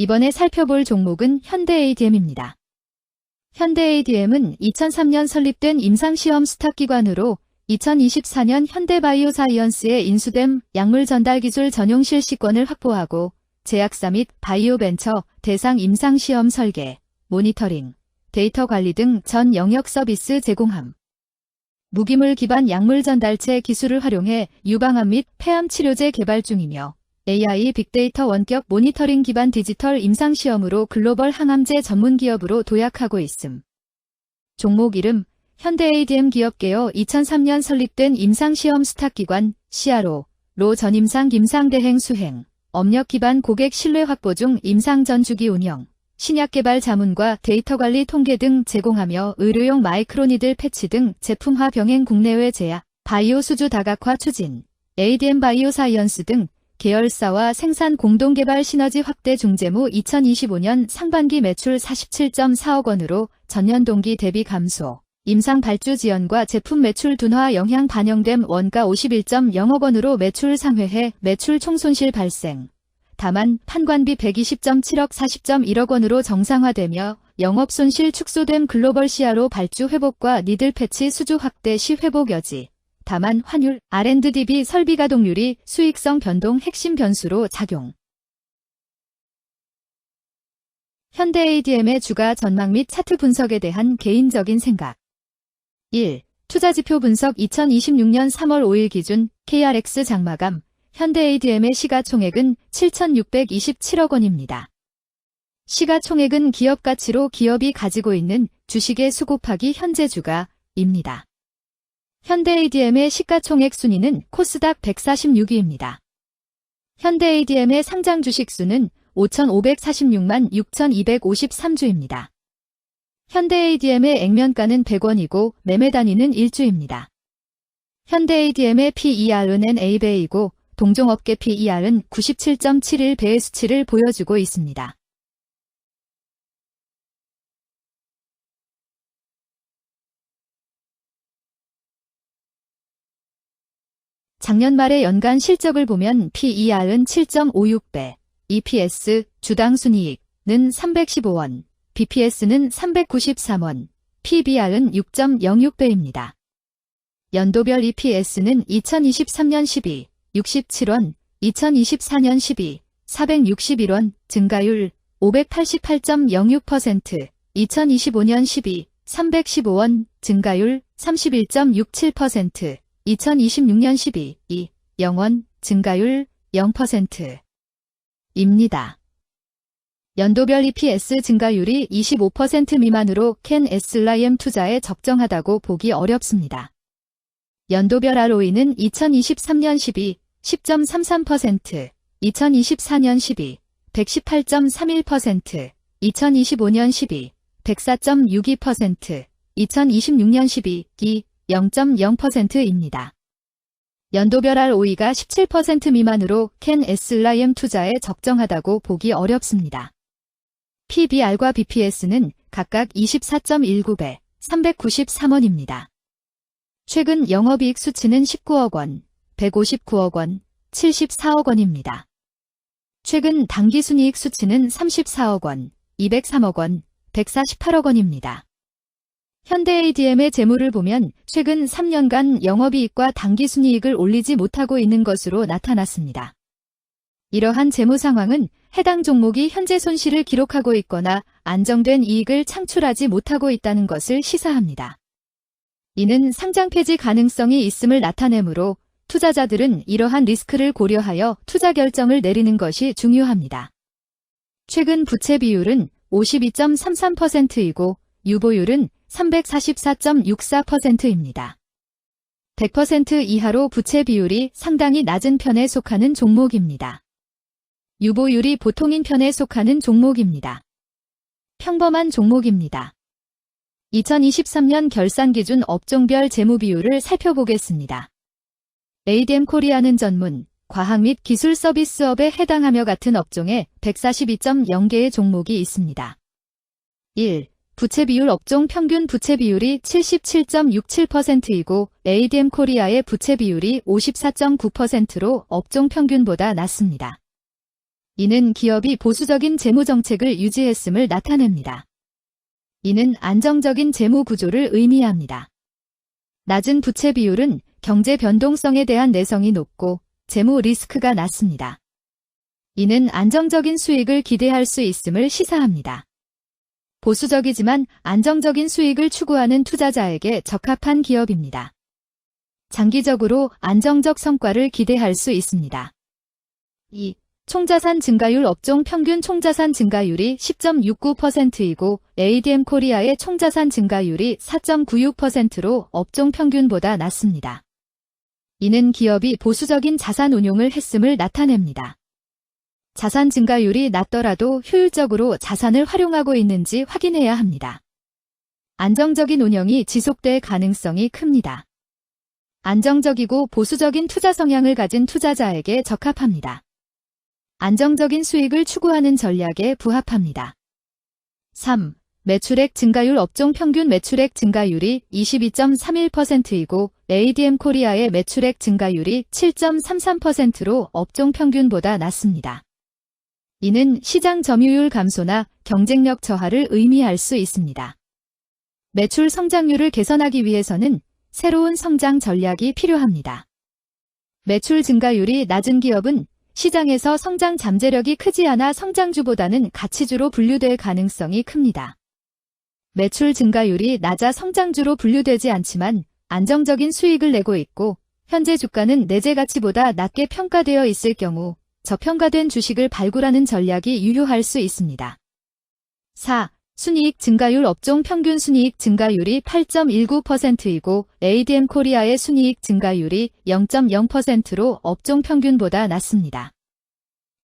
이번에 살펴볼 종목은 현대-ADM입니다. 현대-ADM은 2003년 설립된 임상시험 수탁기관으로 2024년 현대바이오사이언스에 인수됨 약물 전달 기술 전용 실시권을 확보하고 제약사 및 바이오벤처 대상 임상시험 설계, 모니터링, 데이터 관리 등 전 영역 서비스 제공함. 무기물 기반 약물 전달체 기술을 활용해 유방암 및 폐암 치료제 개발 중이며 AI 빅데이터 원격 모니터링 기반 디지털 임상시험으로 글로벌 항암제 전문 기업으로 도약하고 있음. 종목 이름 현대-ADM 기업개요 2003년 설립된 임상시험 수탁기관 CRO 로 전임상 임상대행 수행, 업력 기반 고객 신뢰 확보 중 임상 전주기 운영, 신약 개발 자문과 데이터 관리 통계 등 제공하며 의료용 마이크로니들 패치 등 제품화 병행 국내외 제약, 바이오 수주 다각화 추진, ADM 바이오사이언스 등 계열사와 생산 공동개발 시너지 확대 중재무 2025년 상반기 매출 47.4억 원으로 전년 동기 대비 감소, 임상 발주 지연과 제품 매출 둔화 영향 반영됨 원가 51.0억 원으로 매출 상회해 매출 총손실 발생. 다만 판관비 120.7억 40.1억 원으로 정상화되며 영업손실 축소됨 글로벌 CRO 발주 회복과 니들 패치 수주 확대 시 회복 여지. 다만 환율, R&D 설비 가동률이 수익성 변동 핵심 변수로 작용. 현대-ADM의 주가 전망 및 차트 분석에 대한 개인적인 생각. 1. 투자지표 분석 2026년 3월 5일 기준 KRX 장마감 현대-ADM의 시가총액은 7,627억 원입니다. 시가총액은 기업가치로 기업이 가지고 있는 주식의 수 곱하기 현재 주가입니다. 현대-ADM의 시가총액 순위는 코스닥 146위입니다. 현대-ADM의 상장 주식 수는 5,546만 6,253주입니다. 현대-ADM의 액면가는 100원이고 매매 단위는 1주입니다. 현대-ADM의 PER은 NA배이고 동종업계 PER은 97.71배의 수치를 보여주고 있습니다. 작년 말의 연간 실적을 보면 PER은 7.56배, EPS, 주당 순이익은 315원, BPS는 393원, PBR은 6.06배입니다. 연도별 EPS는 2023년 12, 67원, 2024년 12, 461원, 증가율 588.06%, 2025년 12, 315원, 증가율 31.67%, 2026년 12, 0원, 증가율 0%입니다. 연도별 EPS 증가율이 25% 미만으로 캔 SLIM 투자에 적정하다고 보기 어렵습니다. 연도별 ROE는 2023년 12, 10.33%, 2024년 12, 118.31%, 2025년 12, 104.62%, 2026년 12, 0.0%입니다. 연도별 ROE가 17% 미만으로 캔 SLIM 투자에 적정하다고 보기 어렵습니다. PBR과 BPS는 각각 24.19배, 393원입니다. 최근 영업이익 수치는 19억 원, 159억 원, 74억 원입니다. 최근 당기순이익 수치는 34억 원, 203억 원, 148억 원입니다. 현대-ADM의 재무를 보면 최근 3년간 영업이익과 당기순이익을 올리지 못하고 있는 것으로 나타났습니다. 이러한 재무 상황은 해당 종목이 현재 손실을 기록하고 있거나 안정된 이익을 창출하지 못하고 있다는 것을 시사합니다. 이는 상장 폐지 가능성이 있음을 나타내므로 투자자들은 이러한 리스크를 고려하여 투자 결정을 내리는 것이 중요합니다. 최근 부채 비율은 52.33%이고 유보율은 344.64%입니다. 100% 이하로 부채 비율이 상당히 낮은 편에 속하는 종목입니다. 유보율이 보통인 편에 속하는 종목입니다. 평범한 종목입니다. 2023년 결산 기준 업종별 재무 비율을 살펴보겠습니다. ADM 코리아는 전문, 과학 및 기술 서비스업에 해당하며 같은 업종에 142.0개의 종목이 있습니다. 1. 부채 비율 업종 평균 부채 비율이 77.67%이고 ADM 코리아의 부채 비율이 54.9%로 업종 평균보다 낮습니다. 이는 기업이 보수적인 재무 정책을 유지했음을 나타냅니다. 이는 안정적인 재무 구조를 의미합니다. 낮은 부채 비율은 경제 변동성에 대한 내성이 높고 재무 리스크가 낮습니다. 이는 안정적인 수익을 기대할 수 있음을 시사합니다. 보수적이지만 안정적인 수익을 추구하는 투자자에게 적합한 기업입니다. 장기적으로 안정적 성과를 기대할 수 있습니다. 2. 총자산 증가율 업종 평균 총자산 증가율이 10.69%이고 ADM 코리아의 총자산 증가율이 4.96%로 업종 평균보다 낮습니다. 이는 기업이 보수적인 자산 운용을 했음을 나타냅니다. 자산 증가율이 낮더라도 효율적으로 자산을 활용하고 있는지 확인해야 합니다. 안정적인 운영이 지속될 가능성이 큽니다. 안정적이고 보수적인 투자 성향을 가진 투자자에게 적합합니다. 안정적인 수익을 추구하는 전략에 부합합니다. 3. 매출액 증가율 업종 평균 매출액 증가율이 22.31%이고 ADM 코리아의 매출액 증가율이 7.33%로 업종 평균보다 낮습니다. 이는 시장 점유율 감소나 경쟁력 저하를 의미할 수 있습니다. 매출 성장률을 개선하기 위해서는 새로운 성장 전략이 필요합니다. 매출 증가율이 낮은 기업은 시장에서 성장 잠재력이 크지 않아 성장주보다는 가치주로 분류될 가능성이 큽니다. 매출 증가율이 낮아 성장주로 분류되지 않지만 안정적인 수익을 내고 있고 현재 주가는 내재 가치보다 낮게 평가되어 있을 경우 저평가된 주식을 발굴하는 전략이 유효할 수 있습니다. 4. 순이익 증가율 업종 평균 순이익 증가율이 8.19%이고 ADM 코리아의 순이익 증가율이 0.0%로 업종 평균보다 낮습니다.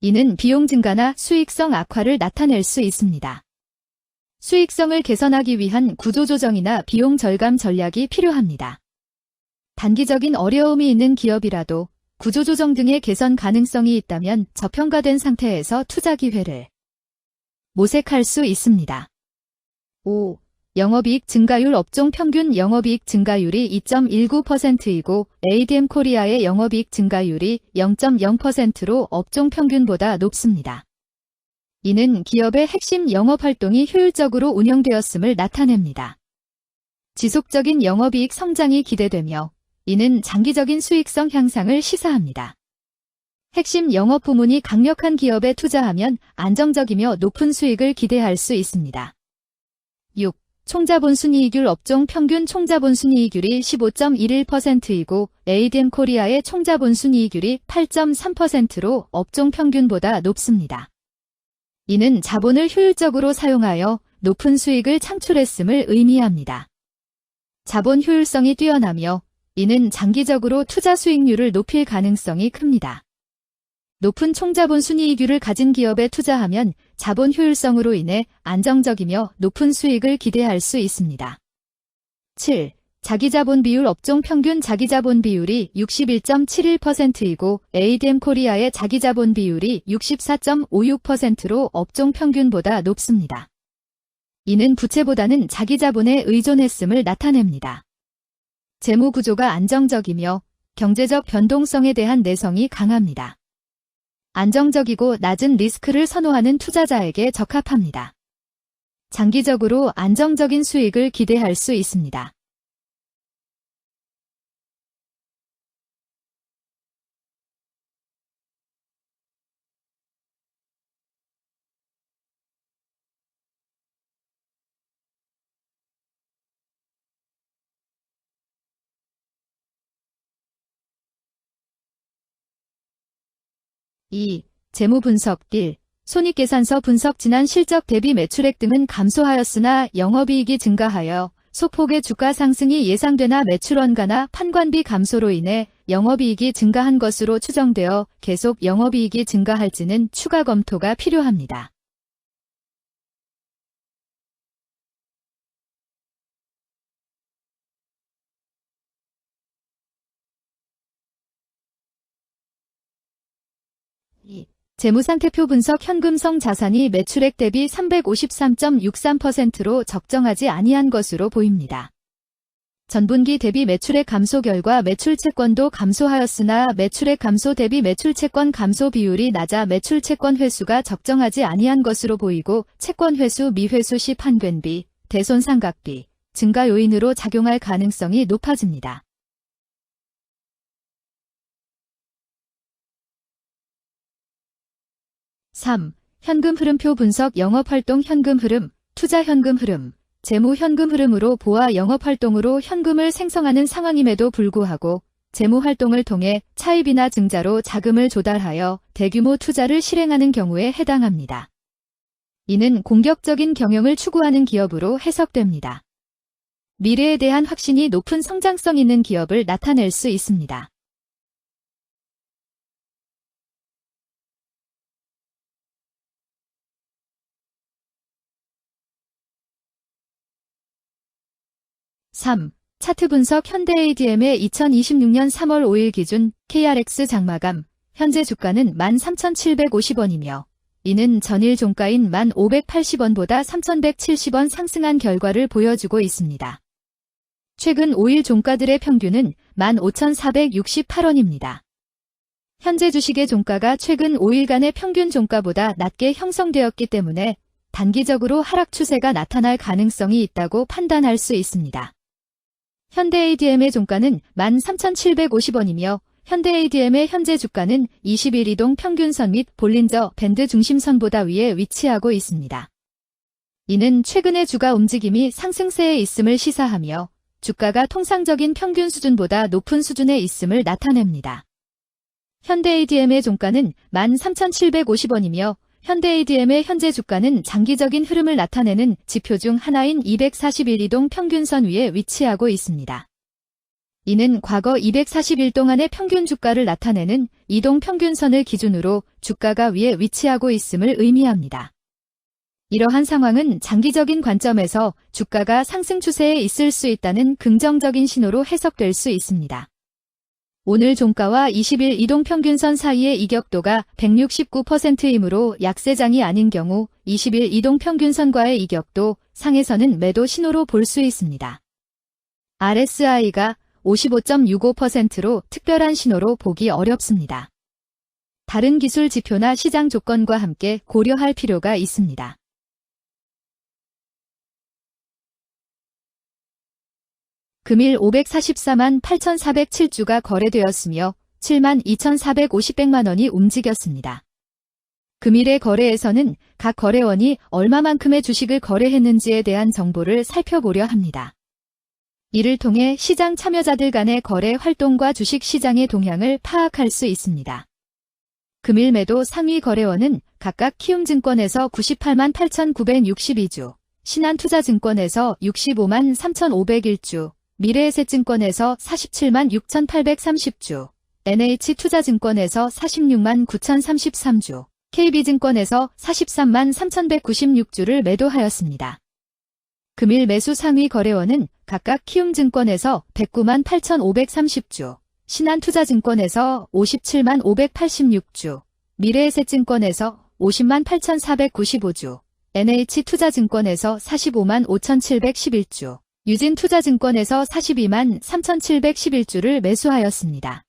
이는 비용 증가나 수익성 악화를 나타낼 수 있습니다. 수익성을 개선하기 위한 구조조정이나 비용 절감 전략이 필요합니다. 단기적인 어려움이 있는 기업이라도 구조조정 등의 개선 가능성이 있다면 저평가된 상태에서 투자 기회를 모색할 수 있습니다. 5. 영업이익 증가율 업종 평균 영업이익 증가율이 2.19%이고 ADM 코리아의 영업이익 증가율이 0.0%로 업종 평균보다 높습니다. 이는 기업의 핵심 영업활동이 효율적으로 운영되었음을 나타냅니다. 지속적인 영업이익 성장이 기대되며 이는 장기적인 수익성 향상을 시사합니다. 핵심 영업 부문이 강력한 기업에 투자하면 안정적이며 높은 수익을 기대할 수 있습니다. 6. 총자본 순이익률 업종 평균 총자본 순이익률이 15.11%이고 ADM 코리아의 총자본 순이익률이 8.3%로 업종 평균보다 높습니다. 이는 자본을 효율적으로 사용하여 높은 수익을 창출했음을 의미합니다. 자본 효율성이 뛰어나며 이는 장기적으로 투자 수익률을 높일 가능성이 큽니다. 높은 총자본 순이익률을 가진 기업에 투자하면 자본 효율성으로 인해 안정적이며 높은 수익을 기대할 수 있습니다. 7. 자기자본 비율 업종 평균 자기자본 비율이 61.71%이고 ADM 코리아의 자기자본 비율이 64.56%로 업종 평균보다 높습니다. 이는 부채보다는 자기자본에 의존했음을 나타냅니다. 재무 구조가 안정적이며 경제적 변동성에 대한 내성이 강합니다. 안정적이고 낮은 리스크를 선호하는 투자자에게 적합합니다. 장기적으로 안정적인 수익을 기대할 수 있습니다. (2) 재무 분석 1. 손익계산서 분석 지난 실적 대비 매출액 등은 감소하였으나 영업이익이 증가하여 소폭의 주가 상승이 예상되나 매출 원가나 판관비 감소로 인해 영업이익이 증가한 것으로 추정되어 계속 영업이익이 증가할지는 추가 검토가 필요합니다. 재무상태표 분석 현금성 자산이 매출액 대비 353.63%로 적정하지 아니한 것으로 보입니다. 전분기 대비 매출액 감소 결과 매출 채권도 감소하였으나 매출액 감소 대비 매출 채권 감소 비율이 낮아 매출 채권 회수가 적정하지 아니한 것으로 보이고 채권 회수 미회수 시 판관비, 대손상각비 증가 요인으로 작용할 가능성이 높아집니다. 3. 현금 흐름표 분석 영업활동 현금 흐름, 투자 현금 흐름, 재무 현금 흐름으로 보아 영업활동으로 현금을 생성하는 상황임에도 불구하고 재무활동을 통해 차입이나 증자로 자금을 조달하여 대규모 투자를 실행하는 경우에 해당합니다. 이는 공격적인 경영을 추구하는 기업으로 해석됩니다. 미래에 대한 확신이 높은 성장성 있는 기업을 나타낼 수 있습니다. (3) 차트 분석 현대ADM의 2026년 3월 5일 기준 KRX 장마감, 현재 주가는 13,750원이며 이는 전일 종가인 1,580원보다 3,170원 상승한 결과를 보여주고 있습니다. 최근 5일 종가들의 평균은 15,468원입니다. 현재 주식의 종가가 최근 5일간의 평균 종가보다 낮게 형성되었기 때문에 단기적으로 하락 추세가 나타날 가능성이 있다고 판단할 수 있습니다. 현대ADM의 종가는 13,750원이며 현대ADM의 현재 주가는 20일 이동 평균선 및 볼린저 밴드 중심선보다 위에 위치하고 있습니다. 이는 최근의 주가 움직임이 상승세에 있음을 시사하며 주가가 통상적인 평균 수준보다 높은 수준에 있음을 나타냅니다. 현대ADM의 종가는 13,750원이며 현대ADM의 현재 주가는 장기적인 흐름을 나타내는 지표 중 하나인 241 이동 평균선 위에 위치하고 있습니다. 이는 과거 241 동안의 평균 주가를 나타내는 이동 평균선을 기준으로 주가가 위에 위치하고 있음을 의미합니다. 이러한 상황은 장기적인 관점에서 주가가 상승 추세에 있을 수 있다는 긍정적인 신호로 해석될 수 있습니다. 오늘 종가와 20일 이동평균선 사이의 이격도가 169%이므로 약세장이 아닌 경우 20일 이동평균선과의 이격도 상에서는 매도 신호로 볼 수 있습니다. RSI가 55.65%로 특별한 신호로 보기 어렵습니다. 다른 기술 지표나 시장 조건과 함께 고려할 필요가 있습니다. 금일 544만 8,407주가 거래되었으며 7만 2,450백만 원이 움직였습니다. 금일의 거래에서는 각 거래원이 얼마만큼의 주식을 거래했는지에 대한 정보를 살펴보려 합니다. 이를 통해 시장 참여자들 간의 거래 활동과 주식 시장의 동향을 파악할 수 있습니다. 금일 매도 상위 거래원은 각각 키움증권에서 98만 8,962주, 신한투자증권에서 65만 3,501주, 미래에셋증권에서 47만 6,830주, NH투자증권에서 46만 9,033주, KB증권에서 43만 3,196주를 매도하였습니다. 금일 매수 상위 거래원은 각각 키움증권에서 109만 8,530주, 신한투자증권에서 57만 586주, 미래에셋증권에서 50만 8,495주, NH투자증권에서 45만 5,711주, 유진투자증권에서 42만 3,711주를 매수하였습니다.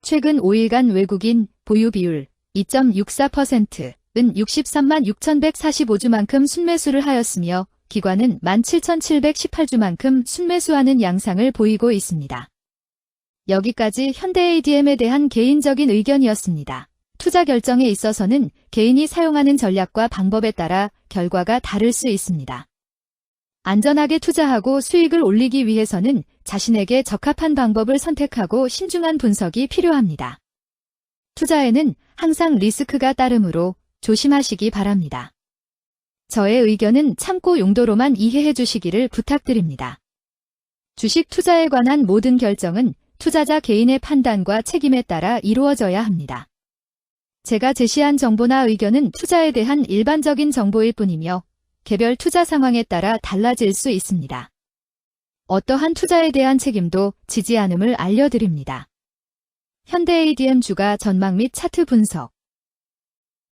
최근 5일간 외국인 보유 비율 2.64%은 63만 6,145주만큼 순매수를 하였으며 기관은 17,718주만큼 순매수하는 양상을 보이고 있습니다. 여기까지 현대ADM에 대한 개인적인 의견이었습니다. 투자 결정에 있어서는 개인이 사용하는 전략과 방법에 따라 결과가 다를 수 있습니다. 안전하게 투자하고 수익을 올리기 위해서는 자신에게 적합한 방법을 선택하고 신중한 분석이 필요합니다. 투자에는 항상 리스크가 따르므로 조심하시기 바랍니다. 저의 의견은 참고 용도로만 이해해 주시기를 부탁드립니다. 주식 투자에 관한 모든 결정은 투자자 개인의 판단과 책임에 따라 이루어져야 합니다. 제가 제시한 정보나 의견은 투자에 대한 일반적인 정보일 뿐이며 개별 투자 상황에 따라 달라질 수 있습니다. 어떠한 투자에 대한 책임도 지지 않음을 알려드립니다. 현대ADM 주가 전망 및 차트 분석